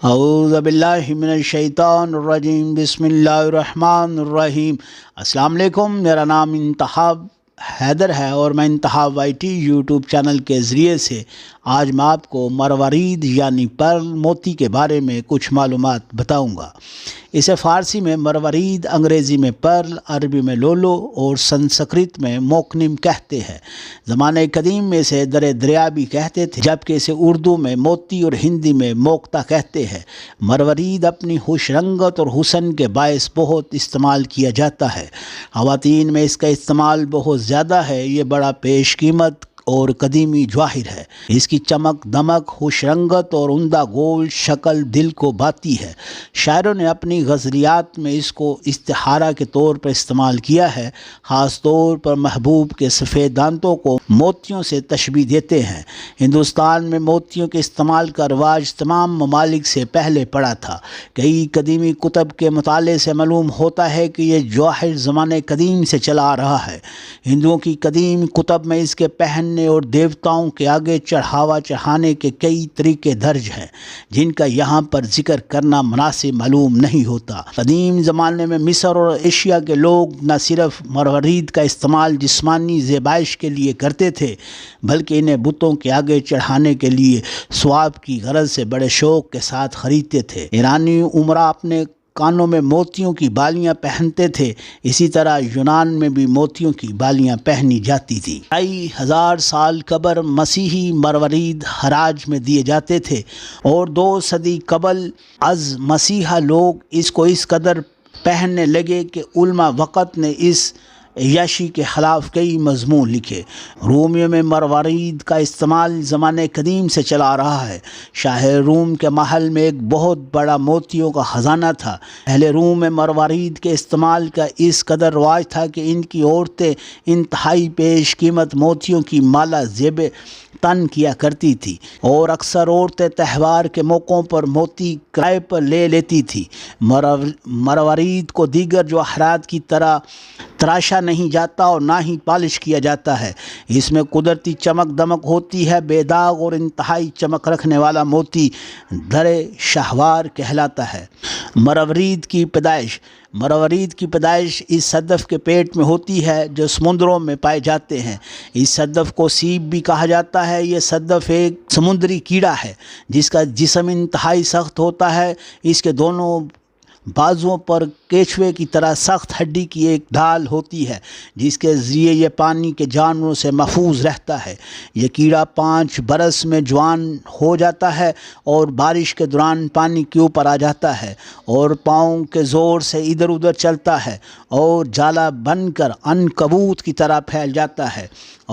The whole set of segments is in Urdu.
اعوذ باللہ من الشیطان الرجیم، بسم اللہ الرحمن الرحیم۔ السلام علیکم، میرا نام انتخاب حیدر ہے اور میں انتخاب وائی ٹی یوٹیوب چینل کے ذریعے سے آج میں آپ کو مروارید یعنی پرل موتی کے بارے میں کچھ معلومات بتاؤں گا۔ اسے فارسی میں مروارید، انگریزی میں پرل، عربی میں لولو اور سنسکرت میں موکنم کہتے ہیں۔ زمانہ قدیم میں اسے دریا بھی کہتے تھے، جبکہ اسے اردو میں موتی اور ہندی میں موکتا کہتے ہیں۔ مروارید اپنی خوش رنگت اور حسن کے باعث بہت استعمال کیا جاتا ہے۔ خواتین میں اس کا استعمال بہت زیادہ ہے۔ یہ بڑا پیش قیمت اور قدیمی جواہر ہے۔ اس کی چمک دمک، خوش رنگت اور عمدہ گول شکل دل کو بھاتی ہے۔ شاعروں نے اپنی غزلیات میں اس کو استعارہ کے طور پر استعمال کیا ہے، خاص طور پر محبوب کے سفید دانتوں کو موتیوں سے تشبیہ دیتے ہیں۔ ہندوستان میں موتیوں کے استعمال کا رواج تمام ممالک سے پہلے پڑا تھا۔ کئی قدیمی کتب کے مطالعے سے معلوم ہوتا ہے کہ یہ جواہر زمانے قدیم سے چلا آ رہا ہے۔ ہندوؤں کی قدیم کتب میں اس کے پہننے اور دیوتاؤں کے آگے چڑھاوا چڑھانے کے کئی طریقے درج ہیں، جن کا یہاں پر ذکر کرنا مناسب معلوم نہیں ہوتا۔ قدیم زمانے میں مصر اور ایشیا کے لوگ نہ صرف مروارید کا استعمال جسمانی زیبائش کے لیے کرتے تھے، بلکہ انہیں بتوں کے آگے چڑھانے کے لیے ثواب کی غرض سے بڑے شوق کے ساتھ خریدتے تھے۔ ایرانی عمرا اپنے کانوں میں موتیوں کی بالیاں پہنتے تھے، اسی طرح یونان میں بھی موتیوں کی بالیاں پہنی جاتی تھی۔ 2500 سال قبل مسیحی مروارید حراج میں دیے جاتے تھے اور 2 صدی قبل از مسیحا لوگ اس کو اس قدر پہننے لگے کہ علماء وقت نے اس عیاشی کے خلاف کئی مضمون لکھے۔ رومیوں میں مروارید کا استعمال زمانے قدیم سے چلا آ رہا ہے۔ شاہ روم کے محل میں ایک بہت بڑا موتیوں کا خزانہ تھا۔ اہل روم میں مروارید کے استعمال کا اس قدر رواج تھا کہ ان کی عورتیں انتہائی پیش قیمت موتیوں کی مالا زیب تن کیا کرتی تھی، اور اکثر عورتیں تہوار کے موقعوں پر موتی کرائے پر لے لیتی تھی۔ مروارید کو دیگر جواہرات کی طرح تراشا نہیں جاتا اور نہ ہی پالش کیا جاتا ہے۔ اس میں قدرتی چمک دمک ہوتی ہے۔ بے داغ اور انتہائی چمک رکھنے والا موتی درِ شہوار کہلاتا ہے۔ مروارید کی پیدائش اس صدف کے پیٹ میں ہوتی ہے جو سمندروں میں پائے جاتے ہیں۔ اس صدف کو سیپ بھی کہا جاتا ہے۔ یہ صدف ایک سمندری کیڑا ہے جس کا جسم انتہائی سخت ہوتا ہے۔ اس کے دونوں بازوؤں پر کیچوے کی طرح سخت ہڈی کی ایک ڈھال ہوتی ہے، جس کے ذریعے یہ پانی کے جانوروں سے محفوظ رہتا ہے۔ یہ کیڑا 5 برس میں جوان ہو جاتا ہے اور بارش کے دوران پانی کے اوپر آ جاتا ہے اور پاؤں کے زور سے ادھر ادھر چلتا ہے اور جالا بن کر عنکبوت کی طرح پھیل جاتا ہے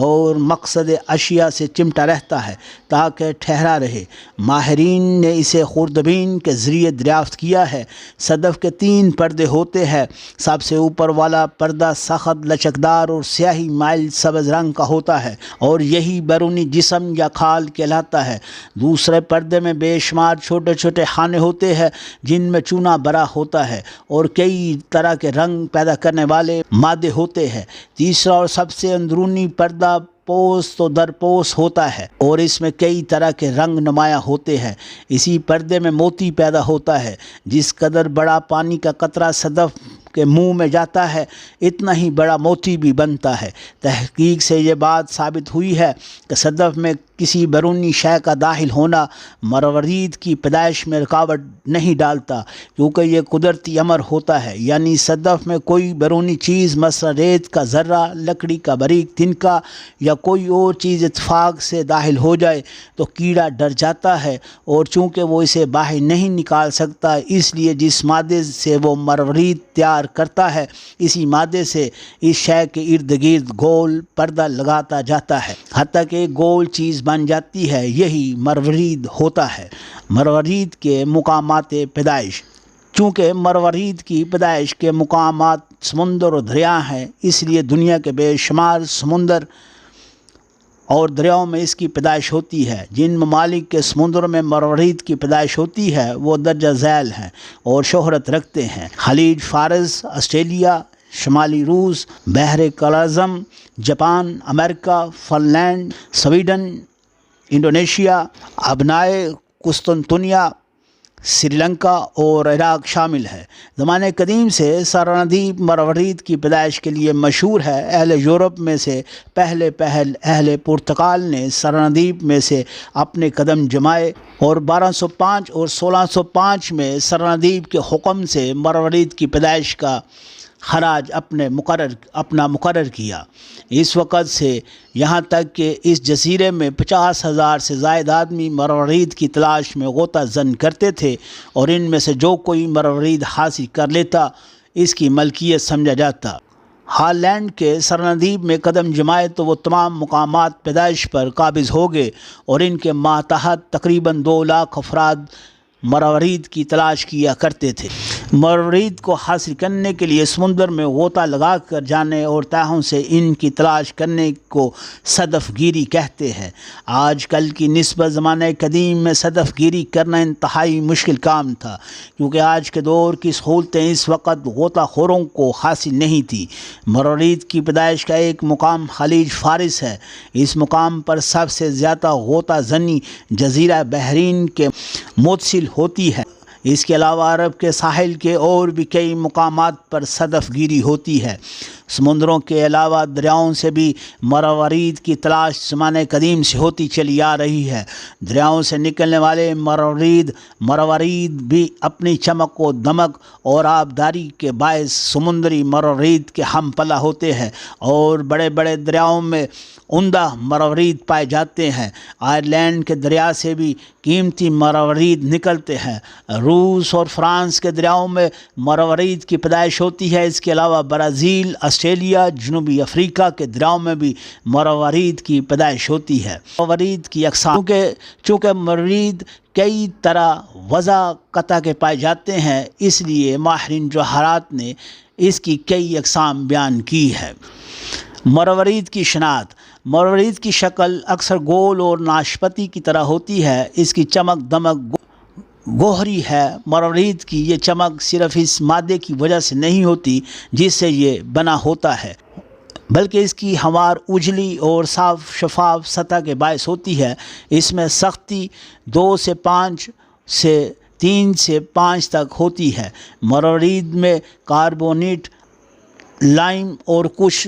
اور مقصد اشیاء سے چمٹا رہتا ہے تاکہ ٹھہرا رہے۔ ماہرین نے اسے خوردبین کے ذریعے دریافت کیا ہے۔ صدف کے 3 پردے ہوتے ہیں۔ سب سے اوپر والا پردہ سخت، لچکدار اور سیاہی مائل سبز رنگ کا ہوتا ہے اور یہی بیرونی جسم یا کھال کہلاتا ہے۔ دوسرے پردے میں بے شمار چھوٹے چھوٹے خانے ہوتے ہیں جن میں چونا بھرا ہوتا ہے اور کئی طرح کے رنگ پیدا کرنے والے مادے ہوتے ہیں۔ تیسرا اور سب سے اندرونی پردہ پوست و درپوست ہوتا ہے اور اس میں کئی طرح کے رنگ نمایاں ہوتے ہیں۔ اسی پردے میں موتی پیدا ہوتا ہے۔ جس قدر بڑا پانی کا قطرہ صدف کے منہ میں جاتا ہے، اتنا ہی بڑا موتی بھی بنتا ہے۔ تحقیق سے یہ بات ثابت ہوئی ہے کہ صدف میں کسی بیرونی شے کا داخل ہونا مروارید کی پیدائش میں رکاوٹ نہیں ڈالتا، کیونکہ یہ قدرتی امر ہوتا ہے۔ یعنی صدف میں کوئی بیرونی چیز مثلا ریت کا ذرہ، لکڑی کا باریک تنکا یا کوئی اور چیز اتفاق سے داخل ہو جائے تو کیڑا ڈر جاتا ہے، اور چونکہ وہ اسے باہر نہیں نکال سکتا، اس لیے جس مادے سے وہ مروارید تیار کرتا ہے، اسی مادے سے اس شے کے ارد گرد گول پردہ لگاتا جاتا ہے حتیٰ کہ ایک گول چیز بن جاتی ہے۔ یہی مروارید ہوتا ہے۔ مروارید کے مقامات پیدائش۔ چونکہ مروارید کی پیدائش کے مقامات سمندر اور دریا ہیں، اس لیے دنیا کے بے شمار سمندر اور دریاؤں میں اس کی پیدائش ہوتی ہے۔ جن ممالک کے سمندروں میں مروارید کی پیدائش ہوتی ہے وہ درجہ ذیل ہیں اور شہرت رکھتے ہیں۔ خلیج فارس، آسٹریلیا، شمالی روس، بحر کارازم، جاپان، امریکہ، fun land, Sweden, Indonesia, ابنائے قسطنطنیہ، Sri Lanka اور عراق شامل ہے۔ زمانے قدیم سے سرندیپ مروارید کی پیدائش کے لیے مشہور ہے۔ اہل یورپ میں سے پہلے اہل پرتگال نے سرندیپ میں سے اپنے قدم جمائے اور 1205 اور 1605 میں سرندیپ کے حکم سے مروارید کی پیدائش کا خراج اپنا مقرر کیا۔ اس وقت سے یہاں تک کہ اس جزیرے میں 50,000 سے زائد آدمی مروارید کی تلاش میں غوطہ زن کرتے تھے، اور ان میں سے جو کوئی مروارید حاصل کر لیتا اس کی ملکیت سمجھا جاتا۔ ہالینڈ کے سرندیپ میں قدم جمائے تو وہ تمام مقامات پیدائش پر قابض ہو گئے، اور ان کے ماتحت تقریباً 2 لاکھ افراد مروارید کی تلاش کیا کرتے تھے۔ مروارید کو حاصل کرنے کے لیے سمندر میں غوطہ لگا کر جانے اور تہوں سے ان کی تلاش کرنے کو صدف گیری کہتے ہیں۔ آج کل کی نسبت زمانہ قدیم میں صدف گیری کرنا انتہائی مشکل کام تھا، کیونکہ آج کے دور کی سہولتیں اس وقت غوطہ خوروں کو حاصل نہیں تھیں۔ مروارید کی پیدائش کا ایک مقام خلیج فارس ہے۔ اس مقام پر سب سے زیادہ غوطہ زنی جزیرہ بحرین کے متصل ہوتی ہے۔ اس کے علاوہ عرب کے ساحل کے اور بھی کئی مقامات پر صدف گیری ہوتی ہے۔ سمندروں کے علاوہ دریاؤں سے بھی مروارید کی تلاش زمانہ قدیم سے ہوتی چلی آ رہی ہے۔ دریاؤں سے نکلنے والے مروارید بھی اپنی چمک و دمک اور آبداری کے باعث سمندری مروارید کے ہم پلہ ہوتے ہیں، اور بڑے بڑے دریاؤں میں عمدہ مروارید پائے جاتے ہیں۔ آئرلینڈ کے دریا سے بھی قیمتی مروارید نکلتے ہیں۔ روس اور فرانس کے دریاؤں میں مروارید کی پیدائش ہوتی ہے۔ اس کے علاوہ برازیل، آسٹریلیا، جنوبی افریقہ کے دریاؤں میں بھی مروارید کی پیدائش ہوتی ہے۔ مروارید کی اقسام، چونکہ مروارید کئی طرح وضع قطع کے پائے جاتے ہیں، اس لیے ماہرین جواہرات نے اس کی کئی اقسام بیان کی ہے۔ مروارید کی شناخت۔ مروارید کی شکل اکثر گول اور ناشپاتی کی طرح ہوتی ہے۔ اس کی چمک دمک گوہری ہے۔ مروارید کی یہ چمک صرف اس مادے کی وجہ سے نہیں ہوتی جس سے یہ بنا ہوتا ہے، بلکہ اس کی ہموار اجلی اور صاف شفاف سطح کے باعث ہوتی ہے۔ اس میں سختی 2 سے 5 سے 3 سے 5 تک ہوتی ہے۔ مروارید میں کاربونیٹ، لائم اور کچھ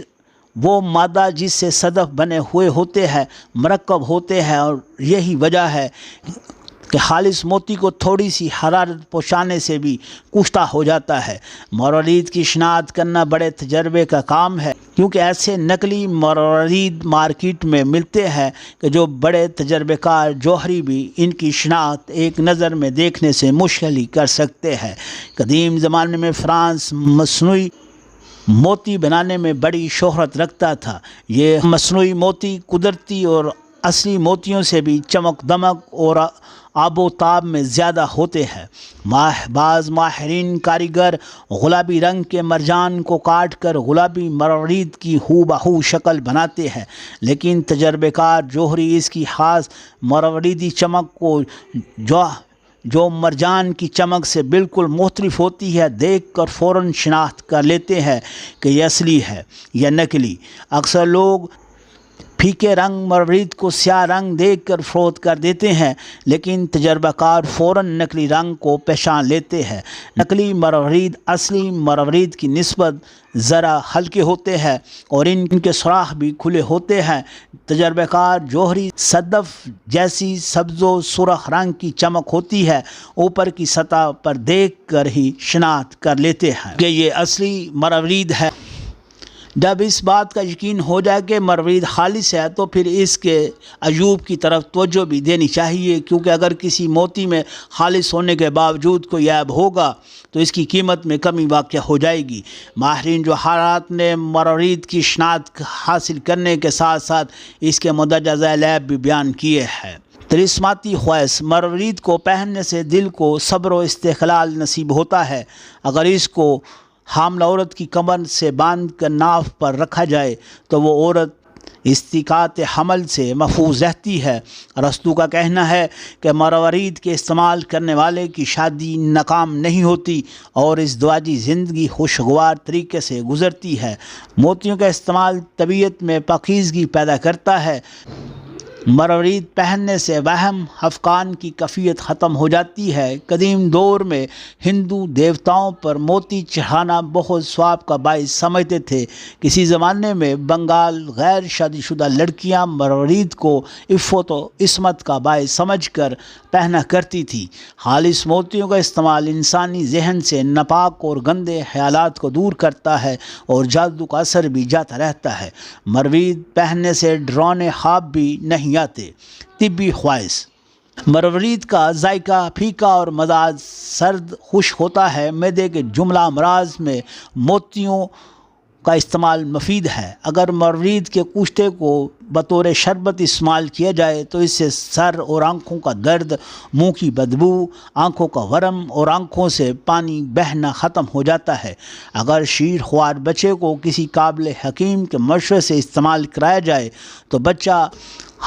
وہ مادہ جس سے صدف بنے ہوئے ہوتے ہیں مرکب ہوتے ہیں، اور یہی وجہ ہے کہ خالص موتی کو تھوڑی سی حرارت پہنچانے سے بھی کشتہ ہو جاتا ہے۔ مروارید کی شناخت کرنا بڑے تجربے کا کام ہے، کیونکہ ایسے نقلی مروارید مارکیٹ میں ملتے ہیں کہ جو بڑے تجربے کار جوہری بھی ان کی شناخت ایک نظر میں دیکھنے سے مشکل ہی کر سکتے ہیں۔ قدیم زمانے میں فرانس مصنوعی موتی بنانے میں بڑی شہرت رکھتا تھا۔ یہ مصنوعی موتی قدرتی اور اصلی موتیوں سے بھی چمک دمک اور آب و تاب میں زیادہ ہوتے ہیں۔ بعض ماہرین کاریگر گلابی رنگ کے مرجان کو کاٹ کر گلابی مروارید کی ہو بہو شکل بناتے ہیں، لیکن تجربے کار جوہری اس کی خاص مرواریدی چمک کو جو مرجان کی چمک سے بالکل مختلف ہوتی ہے دیکھ کر فوراً شناخت کر لیتے ہیں کہ یہ اصلی ہے یا نقلی۔ اکثر لوگ پھیکے رنگ مروارید کو سیاہ رنگ دیکھ کر فروخت کر دیتے ہیں، لیکن تجربہ کار فوراً نقلی رنگ کو پہچان لیتے ہیں۔ نقلی مروارید اصلی مروارید کی نسبت ذرا ہلکے ہوتے ہیں اور ان کے سوراخ بھی کھلے ہوتے ہیں۔ تجربہ کار جوہری صدف جیسی سبز و سرخ رنگ کی چمک ہوتی ہے، اوپر کی سطح پر دیکھ کر ہی شناخت کر لیتے ہیں کہ یہ اصلی مروارید ہے۔ جب اس بات کا یقین ہو جائے کہ مروارید خالص ہے تو پھر اس کے عیوب کی طرف توجہ بھی دینی چاہیے، کیونکہ اگر کسی موتی میں خالص ہونے کے باوجود کوئی عیب ہوگا تو اس کی قیمت میں کمی واقع ہو جائے گی۔ ماہرین جواہرات نے مروارید کی شناخت حاصل کرنے کے ساتھ ساتھ اس کے مندرجہ ذیل عیب بھی بیان کیے ہیں۔ طلسماتی خواص۔ مروارید کو پہننے سے دل کو صبر و استقلال نصیب ہوتا ہے۔ اگر اس کو حاملہ عورت کی کمر سے باندھ کر ناف پر رکھا جائے تو وہ عورت استقاط حمل سے محفوظ رہتی ہے۔ ارسطو کا کہنا ہے کہ مروارید کے استعمال کرنے والے کی شادی ناکام نہیں ہوتی اور ازدواجی زندگی خوشگوار طریقے سے گزرتی ہے۔ موتیوں کا استعمال طبیعت میں پاکیزگی پیدا کرتا ہے۔ مروارید پہننے سے وہم افکان کی کیفیت ختم ہو جاتی ہے۔ قدیم دور میں ہندو دیوتاؤں پر موتی چڑھانا بہت ثواب کا باعث سمجھتے تھے۔ کسی زمانے میں بنگال غیر شادی شدہ لڑکیاں مروارید کو عفت و عصمت کا باعث سمجھ کر پہنا کرتی تھی۔ خالص موتیوں کا استعمال انسانی ذہن سے ناپاک اور گندے خیالات کو دور کرتا ہے اور جادو کا اثر بھی جاتا رہتا ہے۔ مروارید پہننے سے ڈراؤنے خواب بھی نہیں آتے۔ طبی خواص: مروارید کا ذائقہ پھیکا اور مزاج سرد خشک ہوتا ہے۔ معدے کے جملہ امراض میں موتیوں کا استعمال مفید ہے۔ اگر مروارید کے کوشتے کو بطور شربت استعمال کیا جائے تو اس سے سر اور آنکھوں کا درد، منہ کی بدبو، آنکھوں کا ورم اور آنکھوں سے پانی بہنا ختم ہو جاتا ہے۔ اگر شیر خوار بچے کو کسی قابل حکیم کے مشورے سے استعمال کرایا جائے تو بچہ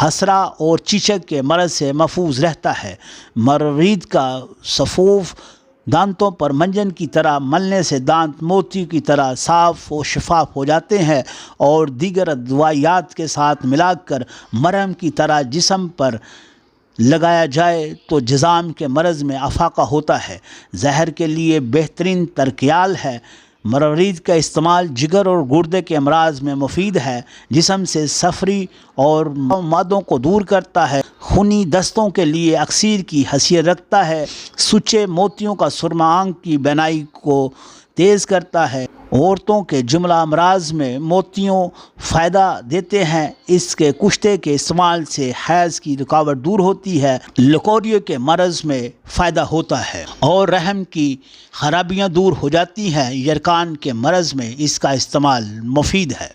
حسرہ اور چیچک کے مرض سے محفوظ رہتا ہے۔ مروارید کا سفوف دانتوں پر منجن کی طرح ملنے سے دانت موتی کی طرح صاف و شفاف ہو جاتے ہیں، اور دیگر ادویات کے ساتھ ملا کر مرہم کی طرح جسم پر لگایا جائے تو جذام کے مرض میں افاقہ ہوتا ہے۔ زہر کے لیے بہترین ترکیال ہے۔ مروارید کا استعمال جگر اور گردے کے امراض میں مفید ہے۔ جسم سے صفری اور مادوں کو دور کرتا ہے۔ خونی دستوں کے لیے اکسیر کی حیثیت رکھتا ہے۔ سچے موتیوں کا سرما آنکھ کی بینائی کو تیز کرتا ہے۔ عورتوں کے جملہ امراض میں موتیوں فائدہ دیتے ہیں۔ اس کے کشتے کے استعمال سے حیض کی رکاوٹ دور ہوتی ہے۔ لکوریے کے مرض میں فائدہ ہوتا ہے اور رحم کی خرابیاں دور ہو جاتی ہیں۔ یرقان کے مرض میں اس کا استعمال مفید ہے۔